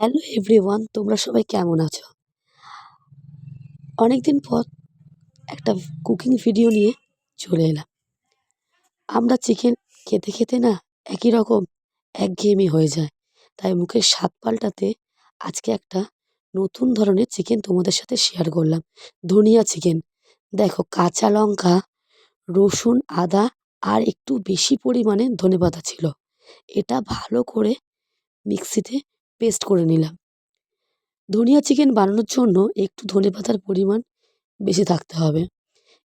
Hello everyone, তোমরা সবাই কেমন আছো? অনেকদিন পর একটা কুকিং ভিডিও নিয়ে চলে এলাম। আমরা চিকেন খেতে খেতে না একই রকম একঘেয়েমি হয়ে যায়। তাই মুখের স্বাদ পাল্টাতে আজকে একটা নতুন ধরনের চিকেন তোমাদের সাথে শেয়ার করলাম। ধনিয়া চিকেন। দেখো, কাঁচা লঙ্কা, রসুন, আদা আর একটু বেশি পরিমাণে ধনেপাতা ছিল। এটা ভালো করে মিক্সিতে পেস্ট করে নিলাম। ধনিয়া চিকেন বানানোর জন্য একটু ধনেপাতার পরিমাণ বেশি থাকতে হবে।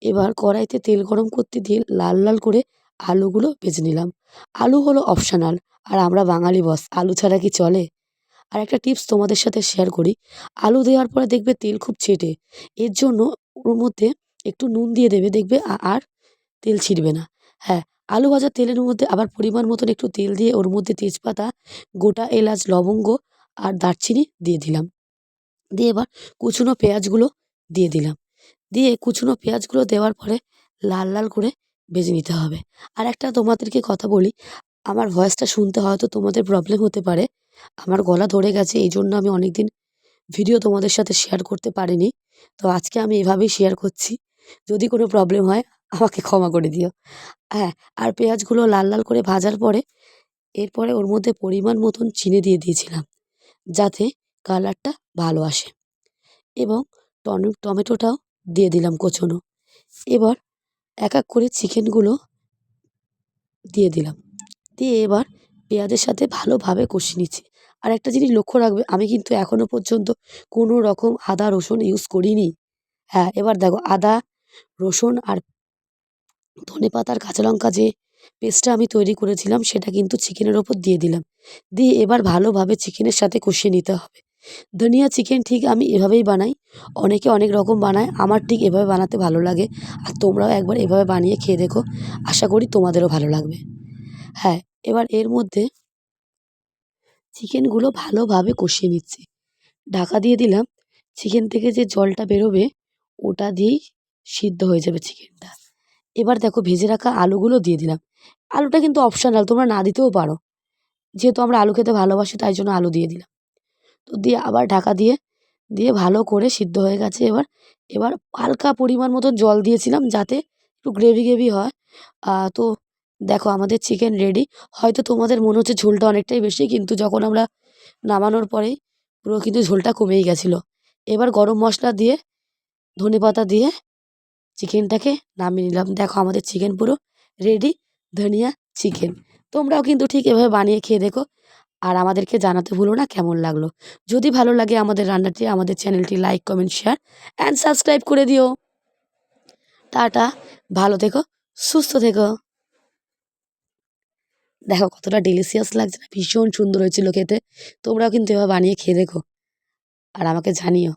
এবার কড়াইতে তেল গরম করতে দিয়ে লাল লাল করে আলুগুলো ভেজে নিলাম। আলু হলো অপশনাল, আর আমরা বাঙালি বস, আলু ছাড়া কি চলে? আর একটা টিপস তোমাদের সাথে শেয়ার করি। আলু দেওয়ার পরে দেখবে তেল খুব ছেটে। এর জন্য ওর মধ্যে একটু নুন দিয়ে দেবে, দেখবে আর তেল ছিটবে না। হ্যাঁ, আলু ভাজার তেলের মধ্যে আবার পরিমাণ মতন একটু তেল দিয়ে ওর মধ্যে তেজপাতা, গোটা এলাচ, লবঙ্গ আর দারচিনি দিয়ে দিলাম। দিয়ে এবার কুচনো পেঁয়াজগুলো দিয়ে দিলাম। দিয়ে কুচনো পেঁয়াজগুলো দেওয়ার পরে লাল লাল করে ভেজে নিতে হবে। আর একটা তোমাদেরকে কথা বলি, আমার ভয়েসটা শুনতে হয়তো তোমাদের প্রবলেম হতে পারে। আমার গলা ধরে গেছে, এই জন্য আমি অনেকদিন ভিডিও তোমাদের সাথে শেয়ার করতে পারিনি। তো আজকে আমি এভাবেই শেয়ার করছি। যদি কোনো প্রবলেম হয় আমাকে ক্ষমা করে দিও। হ্যাঁ, আর পেঁয়াজগুলো লাল লাল করে ভাজার পরে এরপরে ওর মধ্যে পরিমাণ মতন চিনি দিয়ে দিয়েছিলাম, যাতে কালারটা ভালো আসে। এবং টমেটোটাও দিয়ে দিলাম কোচানো। এবার এক এক করে চিকেনগুলো দিয়ে দিলাম। দিয়ে এবার পেঁয়াজের সাথে ভালোভাবে কষিয়ে নিচ্ছি। আর একটা জিনিস লক্ষ্য রাখবে, আমি কিন্তু এখনও পর্যন্ত কোনো রকম আদা রসুন ইউজ করিনি। হ্যাঁ, এবার দেখো, আদা রসুন আর ধনেপাতা আর কাঁচা লঙ্কা যে পেস্টটা আমি তৈরি করেছিলাম সেটা কিন্তু চিকেনের ওপর দিয়ে দিলাম। দিয়ে এবার ভালোভাবে চিকেনের সাথে কষিয়ে নিতে হবে। ধনিয়া চিকেন ঠিক আমি এভাবেই বানাই। অনেকে অনেক রকম বানায়, আমার ঠিক এভাবে বানাতে ভালো লাগে। আর তোমরাও একবার এভাবে বানিয়ে খেয়ে দেখো, আশা করি তোমাদেরও ভালো লাগবে। হ্যাঁ, এবার এর মধ্যে চিকেনগুলো ভালোভাবে কষিয়ে নিচ্ছি। ঢাকা দিয়ে দিলাম। চিকেন থেকে যে জলটা বেরোবে ওটা দিয়েই সিদ্ধ হয়ে যাবে চিকেনটা। এবার দেখো, ভেজে রাখা আলুগুলো দিয়ে দিলাম। আলুটা কিন্তু অপশনাল, তোমরা না দিতেও পারো। যেহেতু আমরা আলু খেতে ভালোবাসি তাই জন্য আলু দিয়ে দিলাম। তো দিয়ে আবার ঢাকা দিয়ে দিয়ে ভালো করে সিদ্ধ হয়ে গেছে। এবার এবার হালকা পরিমাণ মতো জল দিয়েছিলাম যাতে একটু গ্রেভি গ্রেভি হয়। তো দেখো, আমাদের চিকেন রেডি। হয়তো তোমাদের মনে হচ্ছে ঝোলটা অনেকটাই বেশি, কিন্তু যখন আমরা নামানোর পরেই পুরো কিন্তু ঝোলটা কমেই গেছিলো। এবার গরম মশলা দিয়ে ধনেপাতা দিয়ে চিকেনটাকে নামিয়ে নিলাম। দেখো, আমাদের চিকেন পুরো রেডি। ধনিয়া চিকেন। তোমরাও কিন্তু ঠিক এভাবে বানিয়ে খেয়ে দেখো। আর আমাদেরকে জানাতে ভুলো না কেমন লাগলো। যদি ভালো লাগে আমাদের রান্নাটি, আমাদের চ্যানেলটি like, comment, share and subscribe করে দিও। টাটা, ভালো থেকো, সুস্থ থেকো। দেখো কতটা ডেলিশিয়াস লাগছে না? ভীষণ সুন্দর হয়েছিল খেতে। তোমরাও কিন্তু এভাবে বানিয়ে খেয়ে দেখো আর আমাকে জানিও।